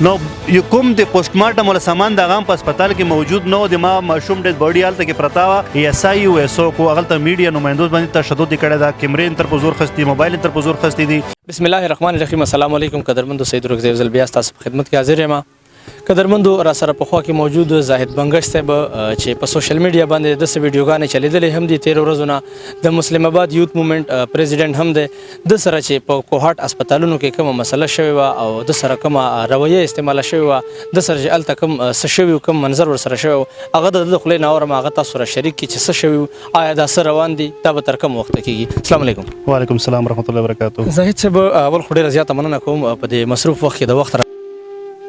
نو کوم د پوسټ مارټم ولا سامان د غام په هسپتال کې موجود نو د ما ماشوم ډېډ باډي هلته کې پرتا وه ایس آی او ایس او کو هغلته میډیا نمایندو باندې تشدد یې کړی ده کیمرې تر په زور خستي موبایل تر په زور خستي دي. بسم الله الرحمن الرحیم. السلام علیکم قدرمندو سید رکزیو زل بیا ستاسو په خدمت کې حاضر یم. قدرمندو را سره په خوا کې موجود زاهد بنګش صاحب چې په سوشل میډیا باندې د ویډیوګانې چلیدلې هم دي 13 ورځې د مسلم آباد یوت موومېنټ پریزیډنټ هم دی د سره چې په کوهاټ هسپتالونو کې کومه مسله شوې وه او د سره کومه رویه استعماله شوې وه د سره چې هلته کوم څه شوي کوم منظر ورسره شوی و هغه د خولې نه اورم هغه تاسو سره شریک کړي چې څه شوي آیا دا څه روان دي دا به تر کوم وخته کېږي. السلام علیکم. وعلیکم السلام ورحمۃ اللہ وبرکاتہ. زاهد صاحب اول خو ډېره زیاته مننه کوم په دې مصروف وخت کې د وخت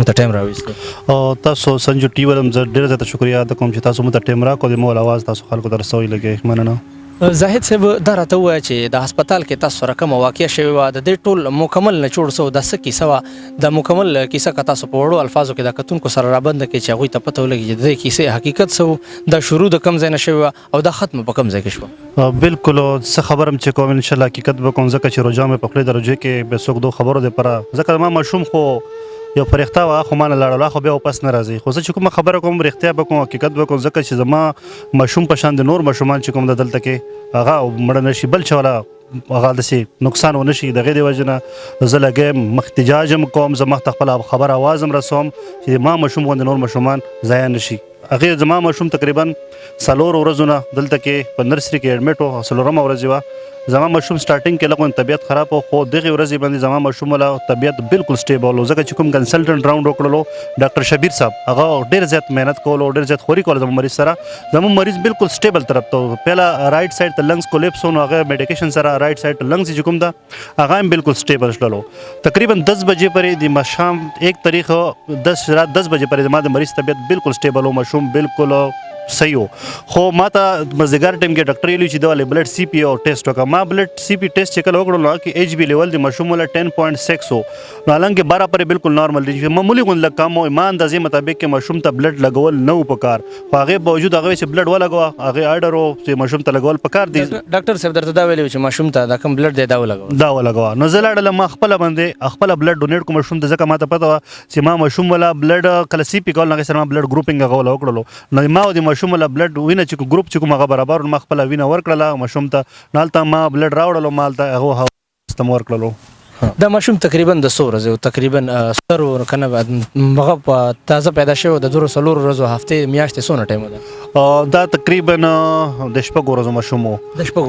ته ټایم راوېستو او تاسو سنجو ټي وی ولم زه ډېره زیاته شکریا ادا کوم چې تاسو مو ته ټایم راکړو د مول اواز تاسو خلکو ته رسوي لګې مننه. زاهد صاحب دا راته ووایه چې د هسپتال کې تاسو سره کومه واقعه شوې وه د دې ټول مکمل نچوړ څه دا څه کیسه وه د مکمل کیسه که تاسو په وړو الفاظو کې د کتونکو سره رابنده کړئ چې هغوی ته پته ولګي چې د دې کیسې حقیقت څه و دا شروع د کوم ځای نه شوې وه او دا ختمه په کوم ځای کې شوه. بالکل څه خبرم چې کوم انشاءالله حقیقت به کوم ځکه چې روژه مې په خولې درجې کې به څوک دو خبرو دپاره ځکه ما ماشوم خو یو فرښته وه خو ما نه لاړله خو بیا واپس نه راځي خو زه چې کومه خبره کوم رښتیا به کوم حقیقت به کوم ځکه چې زما ماشوم په شان د نور ماشومان چې کوم د دلته کې هغه مړه نه شي بل چا والا هغه داسې نقصان ونه شي د هغې د وجې نه زه لګیم احتجاج هم کوم زه مخته خپله خبر اواز هم رسوم چې ما ماشوم غوندې نور ماشومان ضایع نه شي. هغې زما ماشوم تقریبا 4 ورځو نه دلته کې په نرسري کې اډمیټ و 4مه ورځ وه زما ماشوم سټارټینګ کې لږ طبیعت خراب و خو دغې ورځې باندې زما ماشوم والا طبیعت بالکل سټیبل و ځکه چې کوم کنسلټنټ راونډ وکړلو ډاکټر شبیر صاحب هغه ډېر زیات محنت کولو ډېر زیات خوري کوله زموږ مریض سره زموږ مریض بالکل سټیبل طرف ته پهله رایټ سایډ ته لنګس کولیپس و نو هغه میډیکیشن سره رایټ سایډ ته لنګس چې کوم ده هغه هم بالکل سټیبل شللو تقریبا 10 بجې پورې د ماښام 1 تاریخ رات 10 بجې پورې زما د مریض طبیعت بالکل سټیبل و ماشوم بالکل صحیح و خو ما ته مازدیګر ټایم کې ډاکټر ویلي چې دا ولې بلډ سی پی او ټیسټ وکړه ما بلډ سی پی ټیسټ چې کله وکړو نو کې ایچ بي لیول د ماشوم والا 10.6 و نو حالانکه 12 پورې بالکل نارمل دی معمولی غوندې لږ کم و ما اندازې مطابق کې ماشوم ته بلډ لګول نه و پکار خو هغې باوجود هغه چې بلډ ولګوه هغې آرډر و چې ماشوم ته لګول پکار دی. ډاکټر صاحب درته دا ویلي چې ماشوم ته دا کوم بلډ دی دا ولګوه نو زه لاړله ما خپله باندې خپله بلډ ډونیټ کوم ماشوم ته ځکه ما ته پته وه چې ما ماشوم والا بلډ کله سی پي کول هغې سره ما بلډ ګروپینګ هغه والا وکړلو نو ما د ماشوم والا بلډ وینه چې ګروپ چې کوم هغه برابر ما خپله وینه ورکړله ماشوم ته نو هلته ما بلډ راوړلو ما هلته هغه استم ورکړلو. دا ماشوم تقریبا د 100 ورځې تقریبا 100 کنه هغه په تازه پیدا شوی د 2 ورځو هفتې میاشتې څونه ټایم ده دا تقریبا د 6 ورځو ماشوم و د 6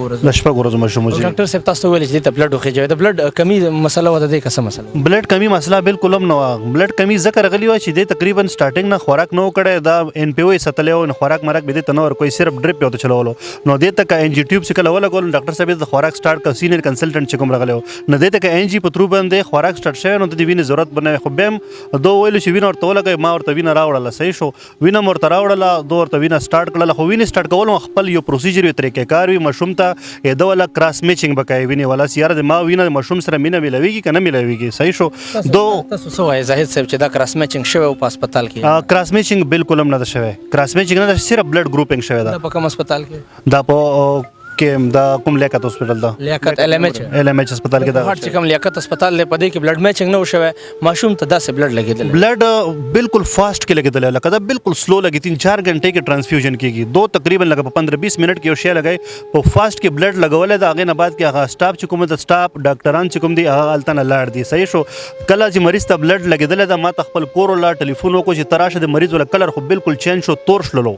ورځو ماشوم و. ډاکټر صاحب تاسو ویل چې د بلډ وخېږي د بلډ کمی مسله و د دې څه مسله بلډ کمی مسله بالکل هم نه وه بلډ کمی ځکه راغلي وه چې دی تقریبا سټارټینګ نه خوراک نه و کړی دا ان پی او یې ساتلی و خوراک مرک به دې ته نه ورکوي صرف ډریپ یې ورته چلولو نو دې ته که ان جي ټیوب چې کله ولګولو ډاکټر صاحب د خوراک سټارټ کړ سینیر کنسلټنټ چې کوم راغلی و نو دې ته که ان جي په ترو باندې خوراک سټارټ شوی نو د دې وینې ضرورت به نه وي خو بیا هم دو ویلو چې وینه ورته ولګوي ما ورته وینه راوړله صحیح شو وینه مې ورته راوړله دو ورته وینه سټارټ کړله خو وینې سټارټ کول خپل یو پروسیجر یو طریقې کار وي ماشوم ته د والا کراس میچینګ به کوي وینې والا سیاره د ما وینه د ماشوم سره مینه ملویږي که نه ملویږي صحیح شو. تاسو څه وایي زاهد صاحب چې دا کراس میچینګ شوی و په هسپتال کې کراس میچینګ بالکل هم نه ده شوی کراس میچینګ نه ده صرف بلډ ګروپینګ شوی ده په کوم هسپتال کې دا په کې دا کوم لیاقت هسپتال ده لیاقت ال ام ایچ هسپتال کې دا چې کوم لیاقت هسپتال دی په دې کې بلډ میچینګ نه و شوی ماشوم ته داسې بلډ لګېدلی بلډ بالکل فاسټ کې لګېدلی لکه دا بالکل سلو لګي 3-4 غنټې کې ټرانسفیوژن کېږي دو تقریبا لکه په 15-20 منټ کې یو شی لګوي په فاسټ کې بلډ لګولی د هغې نه بعد کې هغه سټاف چې کوم د سټاف ډاکټران چې کوم دي هغه هلته نه لاړ دي صحیح شو. کله چې مریض ته بلډ لګېدلی ده ما ته خپل کور ولا ټلیفون وکړو چې ته راشه د مریض ولا کلر خو بالکل چینج شو تور شللو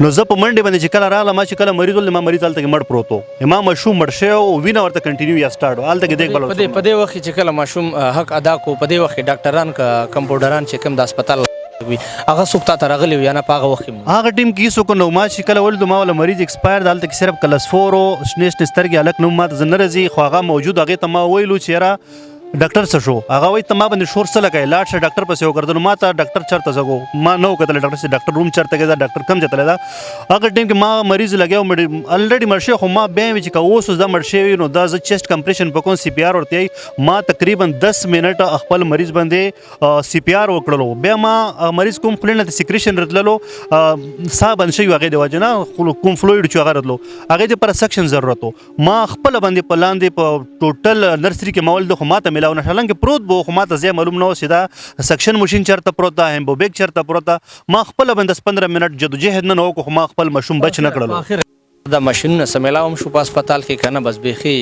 نو زه په منډې باندې چې کله راغله ما چې کله مریض ول ما مریض هلته کې مړ پروت و ما ماشوم مړ شوی او وینه ورته کنټینیو یا سټارټ و هلته کې دیکبال په دې وخت چې کله ماشوم حق ادا کو په دې وخت کې ډاکټران کمپاوډران چې کوم د هسپتال هغه څوک تا ته راغلی وي یا نه په هغه وخت کې هغه ټیم کې هېڅوک نه و ما چې کله ولیدو ما ولا مریض ایکسپایر د هلته کې صرف کلسفور و شنې شنې سترګې هلک نه ما ته زه نه راځي خو هغه موجود هغې ته ما وویلو چې یاره ډاکټر څه شو هغه وایي ته ما باندې شور څه لګوې لاړ شه ډاکټر پسې وګرځه نو ما ته ډاکټر چېرته زه ما نه و کتلی ډاکټر روم چېرته کې ده ډاکټر کم ځای تللی ده هغه ټایم کې ما مریض لګیا و الریډي مړ شوی خو ما بیا وي چې که اوس دا مړ شوی نو دا زه چیسټ کمپریشن په کوم سی پی آر ورته یي ما تقریبا 10 منټه خپل مریض باندې سی پی آر وکړلو بیا ما مریض کوم خولې نه سیکریشن راتللو ساه بند شوي هغې د وجې نه کوم فلویډ چې هغه راتلو هغې دپاره سکشن ضرورت و ما خپله باندې په لاندې په ټوټل نرسري کې ما ولیدو خو ما ته ملاو نشو حالانکه پروت بو خو ماته زه معلوم نه و چې دا سکشن ماشین چرته پروت ده هیمبوبیک چرته پروت ده ما خپله به 10-15 منټ جدوجهد نه وکړو خو ما خپل ماشوم بچ نه کړلو دا ماشینونه سملاوم شو په هسپتال کې کنه بس بیخي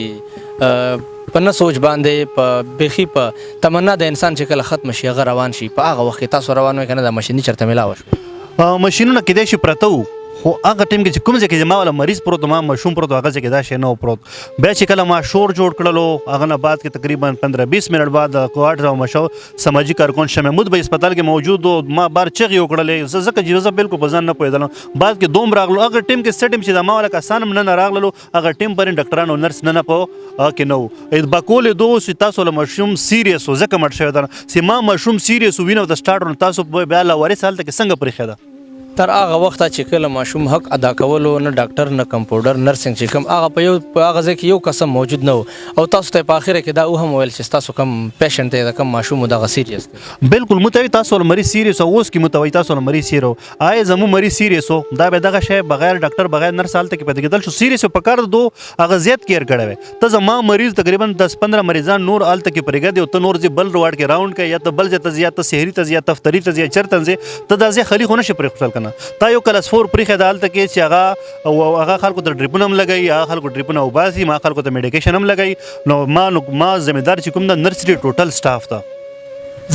په نه سوچ باندې په بیخي په تمنا د انسان چې کله ختم شي هغه روان شي په هغه وخت تاسو روان وئ کنه دا ماشیني چرته ملاوه شو ماشینونه کیدای شي پرته وو خو هغه ټیم کې چې کوم ځای کې زما والا مریض پروت ما ماشوم پروت هغه ځای کې دا شی نه و پروت بیا چې کله ما شور جوړ کړلو هغه نه بعد کې تقریبا 15-20 منټ بعد کوهاټ او مشو سماجی کارکون شمحمود به هسپتال کې موجود و ما بار چغې وکړلې زه ځکه چې زه بالکل په ځان نه پوهېدلم بعد کې دوم راغلو هغه ټیم کې څه ټیم چې د ما والا کسان هم نه راغللو هغه ټیم پرې ډاکټران او نرس نه په کې نه و بکول دو چې تاسو له ماشوم سیریس و ځکه مړ شوی ده چې ما ماشوم سیریس وینو د سټارټ تاسو بیا لاوارث هلته کې څنګه پرېښې ده تر هغه وخته چې کله ماشوم حق ادا کولو نه ډاکټر نه کمپاوډر نرسنګ چې کوم هغه په هغه ځای کې یو قسم موجود نه او تاسو ته په اخره کې دا هم ویل چې تاسو کم پیشنټ دی دا کم ماشوم دغه سیریس دی بالکل متوي تاسو ول مریض سیریس او اوس کې متوي تاسو ول مریض سیرو آی زمو مریض سیریس دا به دغه شی بغیر ډاکټر بغیر نرس حالت کې پاتې کېدل شو سیریس په کار دو هغه زیات کیر کړی ته زما مریض تقریبا 10-15 مریضان نور حالت کې پرېګا دی او ته نور زی بل روړ کې راوند کې یا ته بل ځای ته زیات سحری ته زیات تفتری ته زیات چرته ته دا زی خلی خو نشي پرې خپل کنه تا یو کله فور پرې خدالت کې چې هغه خلکو ته ډریپونه هم لګي هغه خلکو ډریپونه وباسي ما خلکو ته میډیکیشن هم لګي نو ما ذمہدار چې کوم د نرسري ټوټل سټاف ته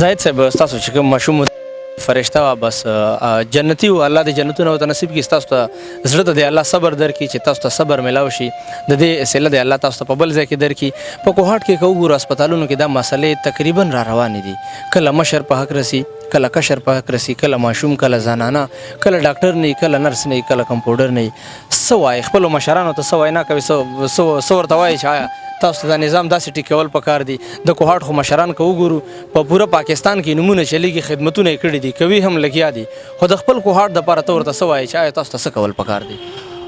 زاهد صاحب تاسو چې کوم ماشوم فرشته وا بس جنتی او الله دې جنتونه او نصیب کې تاسو ته زړه دې الله صبر درکړي چې تاسو ته صبر ملاوي شي د دې سله دې الله تاسو ته په بل ځای کې درکړي په کوهاټ کې کوګور هسپتالونو کې دا مسلې تقریبا را روان دي کله مشر په حق رسی کله کشر په حق رسی کله ماشوم کله زنانه کله ډاکټر نه کله نرس نه کله کمپاوډر نه سوای خپل مشرانو ته سوای نه کوي سو ورته وایي چې تاسو د نظام داسې ټیکول پکار دي د کوهاټ خو مشران کو وګورو په پوره پاکستان کې نمونه چلیږي خدمتونه کړي دي کوي هم لګیا دي خو د خپل کوهاټ د لپاره ته ورته سوای چې تاسو ته څه کول پکار دي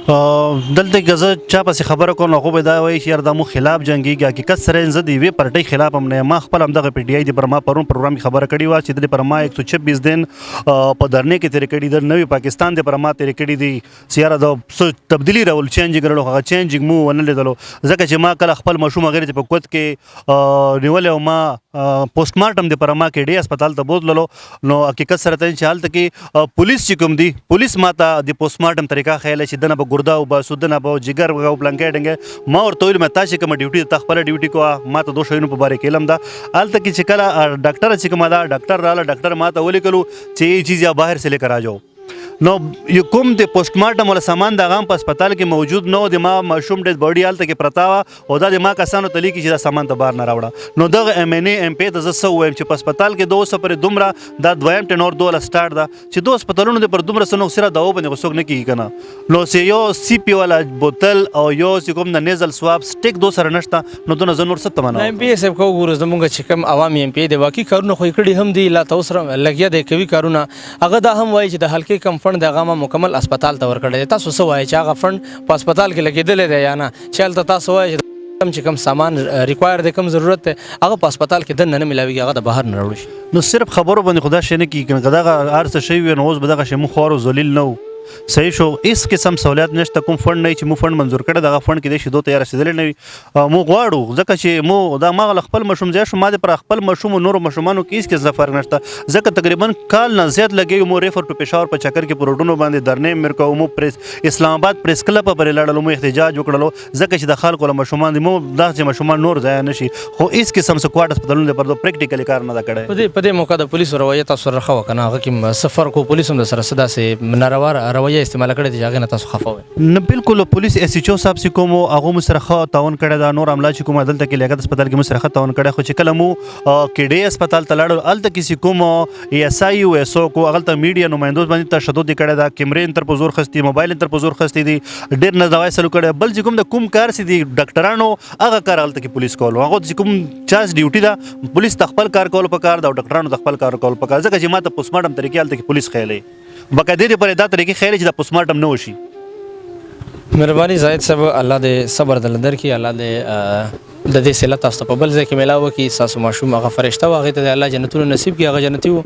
دلته که زه چا پسې خبره کوم نو خو به دا وایي چې یار دا مو خلاف جنګېږي حقیقت سره زه د یوې پارټۍ خلاف هم نه یم ما خپل همدغه پی ډي آی دي پر ما پرون پروګرام کې خبره کړې وه چې د دې پر ما 126 دن په درنې کې تېرې کړي د نوي پاکستان دی پر ما تېرې کړي دي چې یاره د څه تبدیلي راول چینج ګرلو هغه چینجینګ مو ونه لیدلو ځکه چې ما کله خپل ماشوم هغې چې په کوت کې نیولی او ما پوسټ مارټم دی پر ما کې ډي هسپتال ته بوتللو نو حقیقت سره ته چې هلته کې پولیس چې کوم دي پولیس ما ته د پوسټ مارټم طریقه ښیله چې دنه به ګرده وباسو دنه به جګر او بلنکې ډنګې ما ورته ویل مې تا چې کومه ډیوټي ته خپله ډیوټي کوه ما ته دو شیونو په باره کې علم ده هلته کې چې کله ډاکټره چې کومه ده ډاکټر راغله ډاکټر ما ته ولیکلو چې یہ چیز یا باہر سے لے کر آ جاؤ نو یو کوم د پوسټ مارټم ولا سامان د هغه په هسپتال کې موجود نه و د ما ماشوم ډیډ باډي هلته کې پرته وه او دا د ما کسانو ته لیکي چې دا سامان ته بهر نه راوړه نو دغه ایم این اے ایم پی ته زه څه ووایم چې په هسپتال کې د اوسه پورې دومره دا دویم ټینور دوله سټارټ ده چې دو هسپتالونو د پر دومره څه نقصره دوا باندې خو څوک نه کېږي که نه نو چې یو سی پي والا بوتل او یو چې کوم د نیزل سواب سټیک دو سره نشته نو دونه زه نور څه تمنا ایم پی صاحب کو وګورو زمونږ چې کوم عوامي ایم پی دی واقعي کارونه خو یې کړي هم دي لا ته اوس لګیا دی کوي کارونه هغه دا هم وایي چې د حلقې کم فنډ د هغه مکمل هسپتال ته ورکړی دی تاسو څه وایئ چې هغه فنډ په هسپتال کې لګېدلی دی یا نه چې هلته تاسو وایئ چې کوم سامان ریکوایر دی کوم ضرورت دی هغه په هسپتال کې دننه نه ملاویږي هغه د بهر نه راوړي شي نو صرف خبرو باندې خو دا شی نه کېږي که دغه هر څه شوي وي نو اوس به دغه شی مو خوار او ذلیل نه و صحیح شو هیڅ قسم سہولیت نشته کوم فنډ نه چې مو فنډ منظور کړی دغه فنډ کېدای شي دو ته یا رسېدلی نه وي مو غواړو ځکه چې مو دا ما له خپل ماشوم ځای شو ما د پر خپل ماشوم او نورو ماشومانو کې هیڅ قسم فرق نشته ځکه تقریبا کال نه زیات لګېږي مو ریفر ټو پېښور په چکر کې په روډونو باندې درنې مې کوو مو پریس اسلام آباد پریس کلب پورې لاړلو مو احتجاج وکړلو ځکه چې د خلکو له ماشومان دي مو داسې ماشومان نور ضایع نه شي خو هیڅ قسم څه کوارټ هسپتالونو د پردو پریکټیکلي کار نه ده کړی په دې موقع د پولیسو رویه تاسو سره ښه وه که نه هغه کې څه فرق و پولیس هم د سره څه داسې ناروا رویه استعماله کړې چې هغې نه تاسو خفه وئ نه بالکل پولیس ایس ایچ او صاحب چې کوم هغه مو سره ښه تعاون کړی ده نور عمله چې کوم دلته کې لیاقت هسپتال کې مو سره ښه تعاون کړی خو چې کله مو کې ډی هسپتال ته لاړو هلته کې چې کوم ای ایس آی او ایس او کو هغلته میډیا نمایندو باندې تشدد یې کړی ده کیمرې تر په زور خستي موبایل تر په زور خستي دي ډېر ناروا سلوک کړی بل چې کوم د کوم کار چې دي ډاکټرانو هغه کار هلته کې پولیس کولو هغه چې کوم چاس ډیوټي ده پولیس د خپل کار کولو پکار ده او ډاکټرانو د خپل کار کولو پکار ځکه چې ما ته پوسټ مارټم طریقې هلته کې پولیس ښیلی باقاعدې دې پرې دا طریقې ښیلی چې دا پوسټ مارټم نه وشي مهرباني زاهد صاحب الله دې صبر دله درکړي الله دې د دې صله تاسو ته په بل ځای کې میلاو کړي ستاسو ماشوم هغه فرشته و هغې ته د الله جنتونه نصیب کړي هغه جنتي و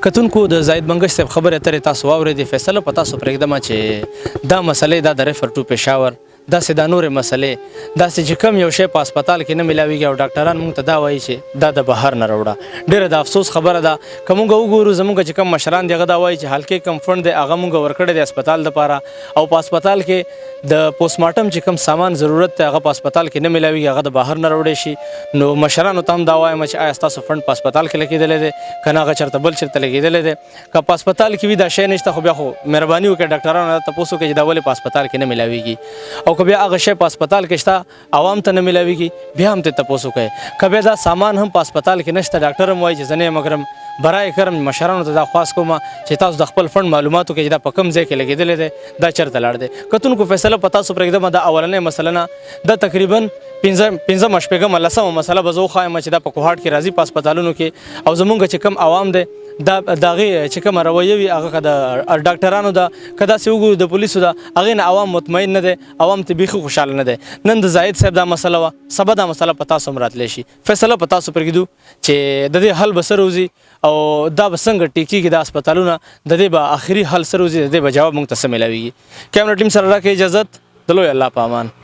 کتونکو د زاهد بنګش صاحب خبرې اترې تاسو واورېدې فیصله په تاسو پرېږدمه چې دا مسلې دا د ریفر ټو پېښور داسې دا نورې مسلې داسې چې کم یو شی په هسپتال کې نه ملاویږي او ډاکټران موږ ته دا وایي چې دا د بهر نه راوړه. ډېره د افسوس خبره ده که موږ وګورو زموږ چې کم مشران دي هغه دا وایي چې حلقې کم فنډ دی هغه موږ ورکړی دی هسپتال دپاره او په هسپتال کې د پوسټمارټم چې کم سامان ضرورت دی هغه په هسپتال کې نه ملاویږي هغه د بهر نه راوړی شي. نو مشرانو ته هم دا وایم چې آیا ستاسو فنډ په هسپتال کې لګېدلی دی که نه هغه چېرته بل چېرته لګېدلی دی. که په هسپتال کې وي دا شی نشته خو بیا خو مهرباني وکړئ ډاکټرانو نه تپوس وکړئ چې دا ولې په هسپتال کې نه ملاویږي او که بیا هغه شی په هسپتال کې شته عوام ته نه ملاویږي بیا هم ترې تپوس وکړئ. که بیا دا سامان هم په هسپتال کې نشته ډاکټر هم وایي چې زه نه یم مګرم برای کرم مشرانو ته دا خواست کوم چې تاسو د خپل فنډ معلومات وکړئ چې دا په کوم ځای کې لګېدلی دی دا چېرته لاړ دی. کتونکو فیصله په تاسو پرېږدم دا اولنۍ مسله نه دا تقریبا پنځمه شپږمه لسمه مسله به زه وښایم چې دا په کوهاټ کې راځي په هسپتالونو کې او زمونږ چې کوم عوام دی دا د هغې چې کومه رویه وي هغه که د ډاکټرانو ده که داسې وګورو د پولیسو ده هغې نه عوام مطمئن نه دی عوام ته بیخي خوشحاله نه دی. نن د زاهد صاحب دا مسله وه سبا دا مسله په تاسو هم راتلی شي فیصله په تاسو پرېږدو چې د دې حل به څه روځي او دا به څنګه ټیکېږي دا هسپتالونه د دې به آخري حل څه روځي د دې به جواب موږ ته څه میلاویږي. کیمرا ټیم سره راکړئ اجازت د لوی الله په امان.